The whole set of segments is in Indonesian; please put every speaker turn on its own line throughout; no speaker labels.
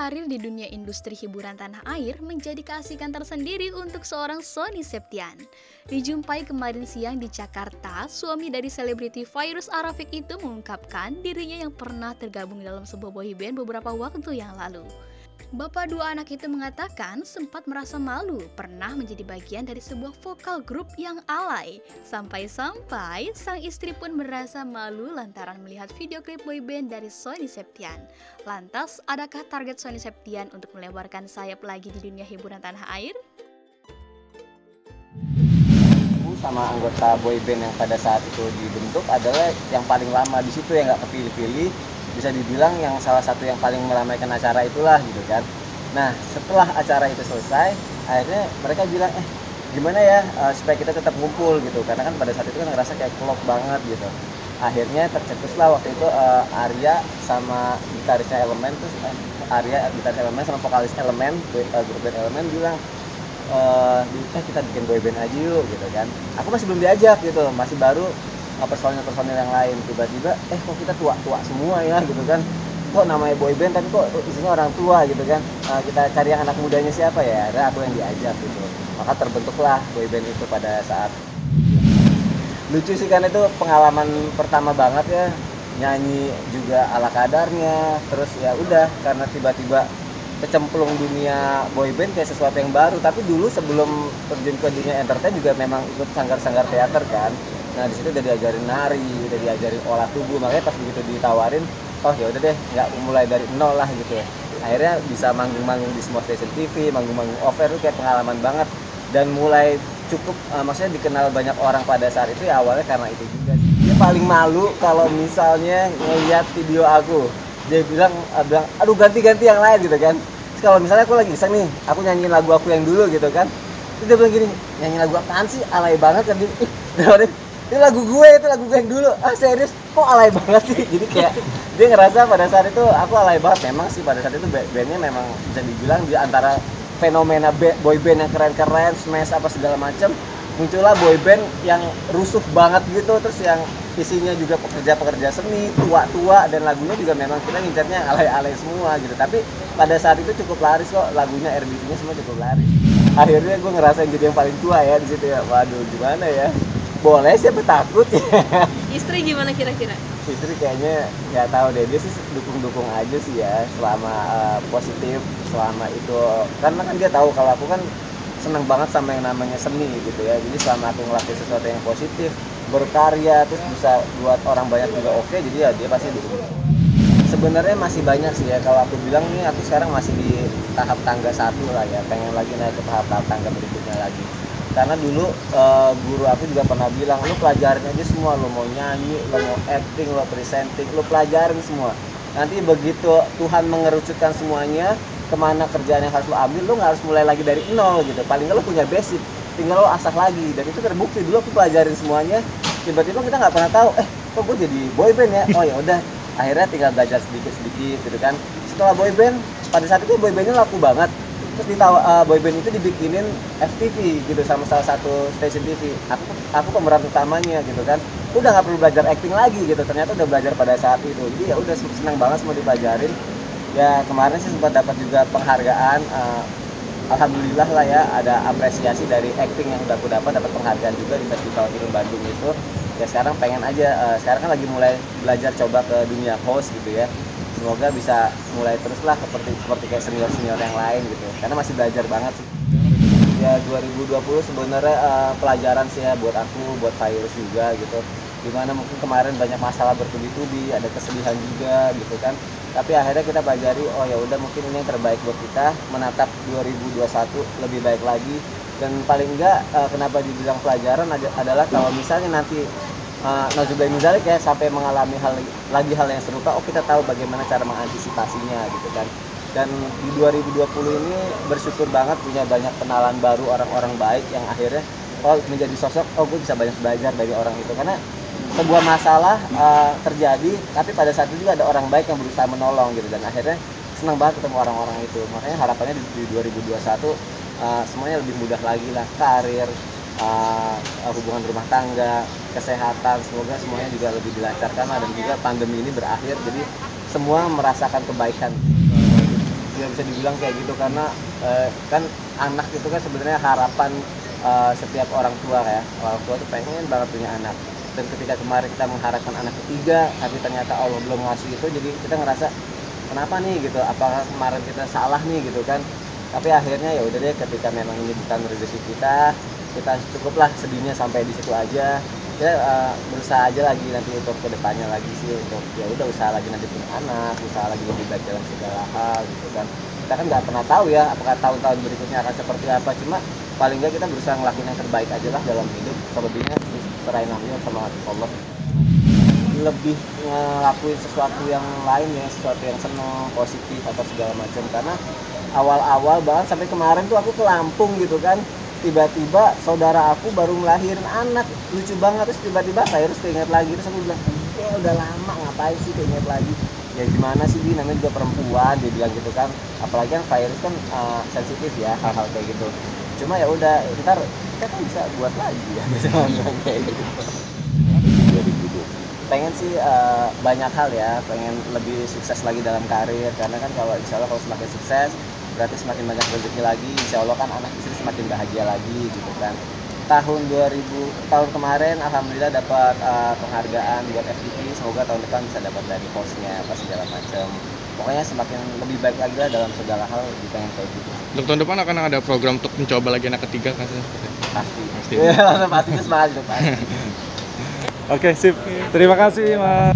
berkarir di dunia industri hiburan tanah air menjadi keasikan tersendiri untuk seorang Sony Septian. Dijumpai kemarin siang di Jakarta, suami dari selebriti Fairuz Arafik itu mengungkapkan dirinya yang pernah tergabung dalam sebuah boyband beberapa waktu yang lalu. Bapak dua anak itu mengatakan sempat merasa malu pernah menjadi bagian dari sebuah vokal grup yang alay. Sampai-sampai sang istri pun merasa malu lantaran melihat video klip boyband dari Sony Septian. Lantas, adakah target Sony Septian untuk melebarkan sayap lagi di dunia hiburan tanah air?
Sama anggota boyband yang pada saat itu dibentuk adalah yang paling lama di situ, yang nggak kepilih-pilih, bisa dibilang yang salah satu yang paling meramaikan acara itulah gitu kan. Nah setelah acara itu selesai, akhirnya mereka bilang gimana ya supaya kita tetap ngumpul gitu, karena kan pada saat itu kan ngerasa kayak klop banget gitu. Akhirnya tercetuslah waktu itu Arya sama gitarisnya Elemen, terus Arya gitaris Elemen sama vokalis Elemen, grup band Elemen bilang kita bikin boyband aja yuk gitu kan. Aku masih belum diajak gitu, masih baru personil yang lain. Tiba-tiba kok kita tua-tua semua ya gitu kan, kok namanya boyband tapi kok isinya orang tua gitu kan. Kita cari yang anak mudanya siapa ya, ada aku yang diajak gitu. Maka terbentuklah boyband itu pada saat. Lucu sih kan, itu pengalaman pertama banget ya, nyanyi juga ala kadarnya. Terus ya udah, karena tiba-tiba kecemplung dunia boyband kayak sesuatu yang baru. Tapi dulu sebelum terjun ke dunia entertain juga memang ikut sanggar-sanggar teater kan. Nah di situ udah diajarin nari, udah diajarin olah tubuh. Makanya pas begitu ditawarin, oh ya udah deh, nggak mulai dari nol lah gitu. Akhirnya bisa manggung-manggung di semua stasiun TV, manggung-manggung off air, itu kayak pengalaman banget. Dan mulai cukup maksudnya dikenal banyak orang pada saat itu ya, awalnya karena itu juga. Dia paling malu kalau misalnya ngeliat video aku, dia bilang aduh ganti yang lain gitu kan. Terus kalau misalnya aku lagi iseng nih, aku nyanyiin lagu aku yang dulu gitu kan, terus dia bilang gini, nyanyi lagu apaan sih, alay banget kan. Ini lagu gue, itu lagu gue yang dulu. Serius, kok alay banget sih. Jadi kayak dia ngerasa pada saat itu aku alay banget. Memang sih pada saat itu bandnya memang bisa dibilang di antara fenomena boyband yang keren-keren, smash apa segala macam, muncullah boyband yang rusuh banget gitu. Terus yang isinya juga pekerja-pekerja seni, tua-tua, dan lagunya juga memang kita ngincarnya alay-alay semua gitu. Tapi pada saat itu cukup laris kok, lagunya RBT-nya semua cukup laris. Akhirnya gue ngerasain jadi yang paling tua ya di situ ya. Waduh, gimana ya? Boleh, siapa takut ya.
Istri gimana kira-kira?
Istri kayaknya nggak tahu deh, dia sih dukung-dukung aja sih ya, selama positif, selama itu. Karena kan dia tahu kalau aku kan seneng banget sama yang namanya seni gitu ya. Jadi selama aku ngelakuin sesuatu yang positif, berkarya, terus bisa buat orang banyak juga oke, jadi ya dia pasti dukung. Sebenarnya masih banyak sih ya, kalau aku bilang nih aku sekarang masih di tahap tangga 1 lah ya, pengen lagi naik ke tahap tangga berikutnya lagi. Karena dulu guru aku juga pernah bilang, lu pelajarin aja semua, lu mau nyanyi, lu mau acting, lu presenting, lu pelajarin semua. Nanti begitu Tuhan mengerucutkan semuanya, kemana kerjaan yang harus lu ambil, lu nggak harus mulai lagi dari nol gitu. Paling nggak lu punya basic, tinggal lu asah lagi. Dan itu terbukti, dulu aku pelajarin semuanya, tiba-tiba kita nggak pernah tahu, kok gue jadi boyband ya. Oh ya udah, akhirnya tinggal belajar sedikit-sedikit gitu kan. Setelah boyband, pada saat itu boybandnya laku banget. Terus boyband itu dibikinin FTV gitu sama salah satu stasiun TV. Aku pemeran utamanya gitu kan. Udah nggak perlu belajar acting lagi gitu. Ternyata udah belajar pada saat itu. Jadi ya udah senang banget semua dipelajarin. Ya kemarin sih sempat dapat juga penghargaan. Alhamdulillah lah ya, ada apresiasi dari acting yang udah aku dapat penghargaan juga di Festival Film Bandung itu. Ya sekarang pengen aja, sekarang kan lagi mulai belajar coba ke dunia host gitu ya. Semoga bisa mulai terus lah seperti kayak senior yang lain gitu, karena masih belajar banget sih. Ya 2020 sebenarnya pelajaran sih ya buat aku, buat Fairuz juga gitu. Dimana mungkin kemarin banyak masalah bertubi-tubi, ada kesedihan juga gitu kan. Tapi akhirnya kita pelajari, oh ya udah mungkin ini yang terbaik buat kita, menatap 2021 lebih baik lagi. Dan paling enggak kenapa dibilang pelajaran adalah kalau misalnya nanti nauzubillah min dzalik ya, sampai mengalami hal yang serupa, kita tahu bagaimana cara mengantisipasinya gitu kan. Dan di 2020 ini bersyukur banget punya banyak kenalan baru, orang-orang baik yang akhirnya menjadi sosok, gue bisa banyak belajar dari orang itu. Karena sebuah masalah terjadi, tapi pada saat itu juga ada orang baik yang berusaha menolong gitu. Dan akhirnya senang banget ketemu orang-orang itu. Makanya harapannya di 2021 semuanya lebih mudah lagi lah, karir, hubungan rumah tangga, kesehatan, semoga semuanya juga lebih dilancarkan lah, dan juga pandemi ini berakhir, jadi semua merasakan kebaikan. Ya bisa dibilang kayak gitu karena kan anak itu kan sebenarnya harapan setiap orang tua ya. Orang tua tuh pengen banget punya anak. Dan ketika kemarin kita mengharapkan anak ketiga, tapi ternyata Allah belum ngasih itu, jadi kita ngerasa kenapa nih gitu? Apakah kemarin kita salah nih gitu kan? Tapi akhirnya ya udah deh, ketika memang ini bukan rezeki kita cukuplah sedihnya sampai di situ aja. Ya berusaha aja lagi nanti untuk kedepannya lagi sih, untuk ya udah usaha lagi nanti punya anak, usaha lagi lebih baik dalam segala hal gitu kan. Kita kan nggak pernah tahu ya apakah tahun-tahun berikutnya akan seperti apa, cuma paling nggak kita berusaha ngelakuin yang terbaik aja lah dalam hidup. Selebihnya serahin namanya sama Allah. Lebih ngelakuin sesuatu yang lain ya, sesuatu yang seneng, positif atau segala macam. Karena awal-awal banget sampai kemarin tuh aku ke Lampung gitu kan, tiba-tiba saudara aku baru ngelahirin anak, lucu banget. Terus tiba-tiba saya harus keinget lagi, terus aku bilang ya udah lama ngapain sih keinget lagi. Ya gimana sih, dia namanya juga perempuan, dia bilang gitu kan, apalagi yang virus kan sensitif ya hal-hal kayak gitu. Cuma ya udah, ntar kita kan bisa buat lagi ya kayak gitu. Pengen sih banyak hal ya, pengen lebih sukses lagi dalam karir, karena kan kalau insya Allah kalau semakin sukses berarti semakin banyak rezeki lagi, insya Allah kan anak istri semakin bahagia lagi gitu kan. Tahun kemarin alhamdulillah dapat penghargaan buat FTV, semoga tahun depan bisa dapat dari hostnya apa segala macam. Pokoknya semakin lebih baik lagi lah dalam segala hal, pengen kayak gitu.
Untuk tahun depan akan ada program untuk mencoba lagi anak ketiga kan?
Pasti. Ya, pasti itu semangat itu pasti.
Oke, sip. Terima kasih, Mas.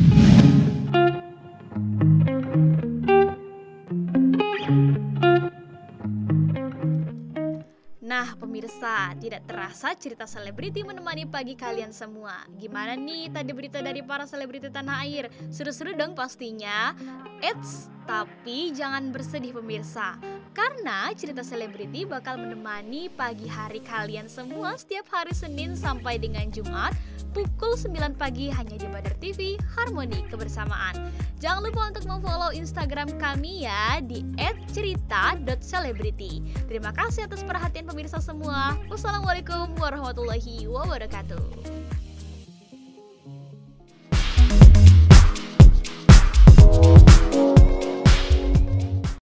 Nah, pemirsa, tidak terasa cerita selebriti menemani pagi kalian semua. Gimana nih tadi berita dari para selebriti tanah air? Seru-seru dong pastinya. Eits, tapi jangan bersedih pemirsa. Karena cerita selebriti bakal menemani pagi hari kalian semua setiap hari Senin sampai dengan Jumat pukul 9 pagi hanya di Badar TV Harmoni Kebersamaan. Jangan lupa untuk memfollow Instagram kami ya di @cerita.celebrity. Terima kasih atas perhatian pemirsa semua. Wassalamualaikum warahmatullahi wabarakatuh.